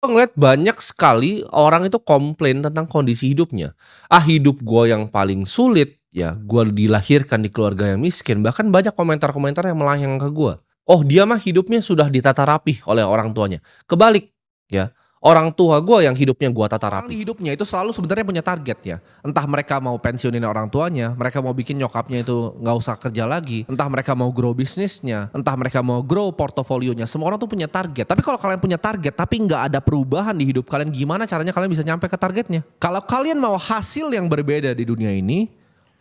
Gue ngeliat banyak sekali orang itu komplain tentang kondisi hidupnya. Ah, hidup gue yang paling sulit, ya gue dilahirkan di keluarga yang miskin. Bahkan banyak komentar-komentar yang melayang ke gue. Oh, dia mah hidupnya sudah ditata rapih oleh orang tuanya. Kebalik, ya. Orang tua gue yang hidupnya gue tata Orang rapi. di hidupnya itu selalu sebenarnya punya target ya. Entah mereka mau pensiunin orang tuanya, mereka mau bikin nyokapnya itu nggak usah kerja lagi, entah mereka mau grow bisnisnya, entah mereka mau grow portofolionya. Semua orang tuh punya target. Tapi kalau kalian punya target tapi nggak ada perubahan di hidup kalian, gimana caranya kalian bisa nyampe ke targetnya? Kalau kalian mau hasil yang berbeda di dunia ini,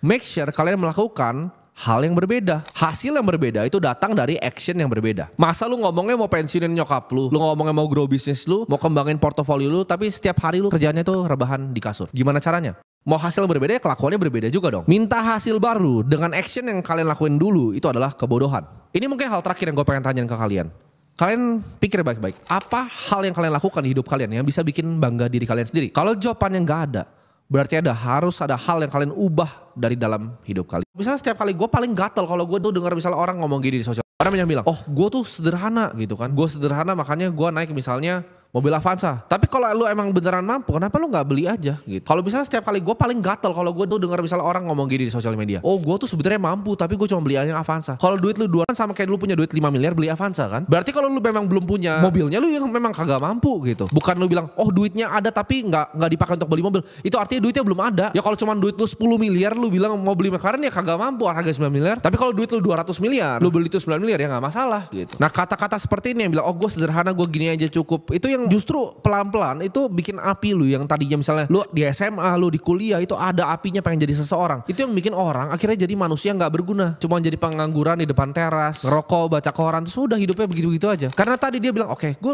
make sure kalian melakukan hal yang berbeda. Hasil yang berbeda itu datang dari action yang berbeda. Masa lu ngomongnya mau pensiunin nyokap lu ngomongnya mau grow bisnis lu, mau kembangin portofolio lu, tapi setiap hari lu kerjanya tuh rebahan di kasur. Gimana caranya? Mau hasil berbeda ya kelakuannya berbeda juga dong. Minta hasil baru dengan action yang kalian lakuin dulu itu adalah kebodohan. Ini mungkin hal terakhir yang gue pengen tanyain ke kalian. Kalian pikir baik-baik, apa hal yang kalian lakukan di hidup kalian yang bisa bikin bangga diri kalian sendiri? Kalau jawabannya nggak ada, berarti harus ada hal yang kalian ubah dari dalam hidup kalian. Misalnya setiap kali gue paling gatel kalau gue tuh dengar misalnya orang ngomong gini di sosial. Orang yang bilang, oh gue tuh sederhana gitu kan. Gue sederhana makanya gue naik misalnya mobil Avanza. Tapi kalau lu emang beneran mampu, kenapa lu nggak beli aja gitu? Kalau misalnya setiap kali gue paling gatel kalau gue tuh dengar misalnya orang ngomong gini di sosial media. Oh gue tuh sebenarnya mampu tapi gue cuma beli aja Avanza. Kalau duit lu 2 sama kayak lu punya duit 5 miliar beli Avanza kan? Berarti kalau lu memang belum punya mobilnya, lu yang memang kagak mampu gitu. Bukan lu bilang, oh duitnya ada tapi nggak dipakai untuk beli mobil. Itu artinya duitnya belum ada. Ya kalau cuma duit lu 10 miliar lu bilang mau beli McLaren ya kagak mampu, harga 9 miliar. Tapi kalau duit lu 200 miliar, lu beli itu 9 miliar ya nggak masalah gitu. Nah kata-kata seperti ini yang bilang, oh gue sederhana, gue gini aja cukup. Itu yang justru pelan-pelan itu bikin api lu yang tadinya misalnya lu di SMA, lu di kuliah itu ada apinya pengen jadi seseorang. Itu yang bikin orang akhirnya jadi manusia nggak berguna. Cuma jadi pengangguran di depan teras, ngerokok, baca koran, terus udah hidupnya begitu-begitu aja. Karena tadi dia bilang, oke, gue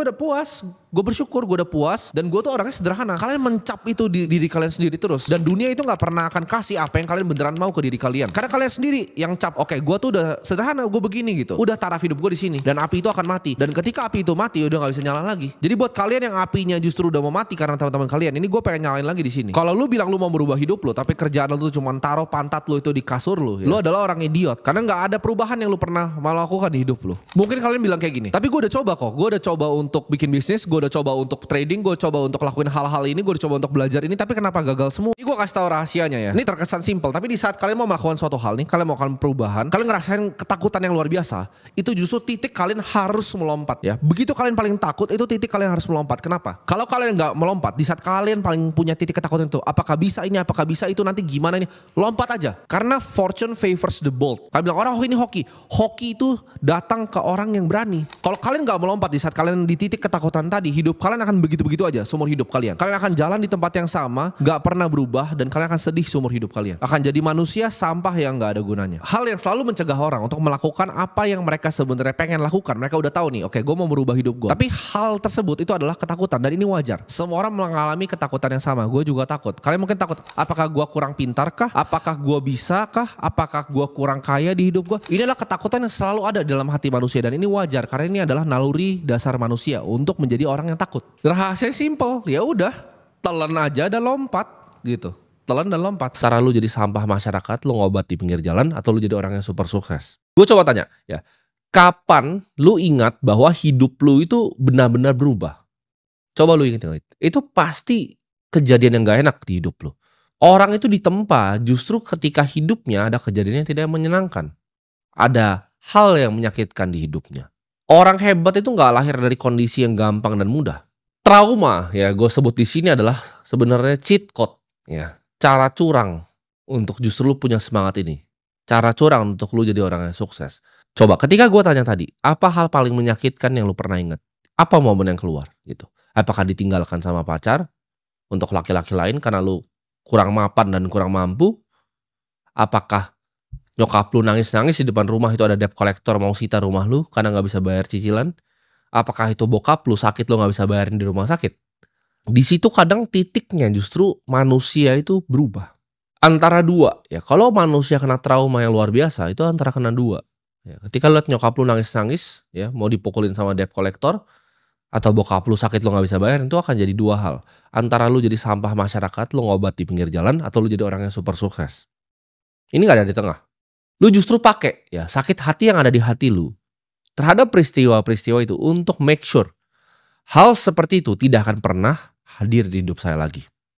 udah puas, gue bersyukur, gue udah puas, dan gue tuh orangnya sederhana. Kalian mencap itu di diri kalian sendiri terus, dan dunia itu nggak pernah akan kasih apa yang kalian beneran mau ke diri kalian. Karena kalian sendiri yang cap, oke, gue tuh udah sederhana, gue begini gitu. Udah taraf hidup gue di sini, dan api itu akan mati. Dan ketika api itu mati, udah nggak bisa nyala lagi. Jadi buat kalian yang apinya justru udah mau mati karena teman-teman kalian, ini gue pengen nyalain lagi di sini. Kalau lu bilang lu mau berubah hidup lu, tapi kerjaan lu tuh cuma taruh pantat lu itu di kasur lu, ya. Lu adalah orang idiot. Karena nggak ada perubahan yang lu pernah mau lakukan di hidup lu. Mungkin kalian bilang kayak gini, tapi gue udah coba kok. Gue udah coba untuk bikin bisnis, gue udah coba untuk trading, gue coba untuk lakuin hal-hal ini, gue udah coba untuk belajar ini, tapi kenapa gagal semua? Ini gue kasih tahu rahasianya ya. Ini terkesan simpel, tapi di saat kalian mau melakukan suatu hal nih, kalian mau melakukan perubahan, kalian ngerasain ketakutan yang luar biasa. Itu justru titik kalian harus melompat ya. Begitu kalian paling takut, itu titik kalian harus melompat. Kenapa? Kalau kalian nggak melompat, di saat kalian paling punya titik ketakutan itu, apakah bisa ini, apakah bisa itu, nanti gimana ini, lompat aja. Karena fortune favors the bold. Kalian bilang orang, oh ini hoki. Hoki itu datang ke orang yang berani. Kalau kalian nggak melompat di saat kalian di titik ketakutan tadi, hidup kalian akan begitu-begitu aja seumur hidup kalian. Kalian akan jalan di tempat yang sama, nggak pernah berubah, dan kalian akan sedih seumur hidup kalian. Akan jadi manusia sampah yang nggak ada gunanya. Hal yang selalu mencegah orang untuk melakukan apa yang mereka sebenarnya pengen lakukan. Mereka udah tahu nih, oke, gue mau merubah hidup gue. Tapi hal tersebut itu adalah ketakutan, dan ini wajar. Semua orang mengalami ketakutan yang sama. Gue juga takut. Kalian mungkin takut, apakah gue kurang pintar kah? Apakah gue bisa kah? Apakah gue kurang kaya di hidup gue? Ini adalah ketakutan yang selalu ada dalam hati manusia, dan ini wajar karena ini adalah naluri dasar manusia untuk menjadi orang yang takut. Rahasia simple, ya udah, telan aja dan lompat gitu. Telan dan lompat. Cara lu jadi sampah masyarakat, lu ngobat di pinggir jalan, atau lu jadi orang yang super sukses? Gue coba tanya ya, kapan lu ingat bahwa hidup lu itu benar-benar berubah? Coba lu ingat, itu pasti kejadian yang gak enak di hidup lu. Orang itu ditempa justru ketika hidupnya ada kejadian yang tidak menyenangkan. Ada hal yang menyakitkan di hidupnya. Orang hebat itu gak lahir dari kondisi yang gampang dan mudah. Trauma ya gue sebut di sini adalah sebenarnya cheat code ya. Cara curang untuk justru lu punya semangat ini. Cara curang untuk lu jadi orang yang sukses. Coba ketika gue tanya tadi, apa hal paling menyakitkan yang lu pernah ingat? Apa momen yang keluar gitu? Apakah ditinggalkan sama pacar untuk laki-laki lain karena lu kurang mapan dan kurang mampu? Apakah nyokap lu nangis-nangis di depan rumah itu ada debt collector mau sita rumah lu karena gak bisa bayar cicilan? Apakah itu bokap lu sakit lu gak bisa bayarin di rumah sakit? Di situ kadang titiknya justru manusia itu berubah. Antara dua ya, kalau manusia kena trauma yang luar biasa itu antara kena dua. Ya, ketika lu liat nyokap lu nangis-nangis ya mau dipukulin sama debt collector, atau bokap lu sakit lu gak bisa bayar, itu akan jadi dua hal. Antara lu jadi sampah masyarakat, lu ngobat di pinggir jalan, atau lu jadi orang yang super sukses. Ini gak ada di tengah. Lu justru pakai ya sakit hati yang ada di hati lu terhadap peristiwa-peristiwa itu untuk make sure Hal seperti itu tidak akan pernah hadir di hidup saya lagi.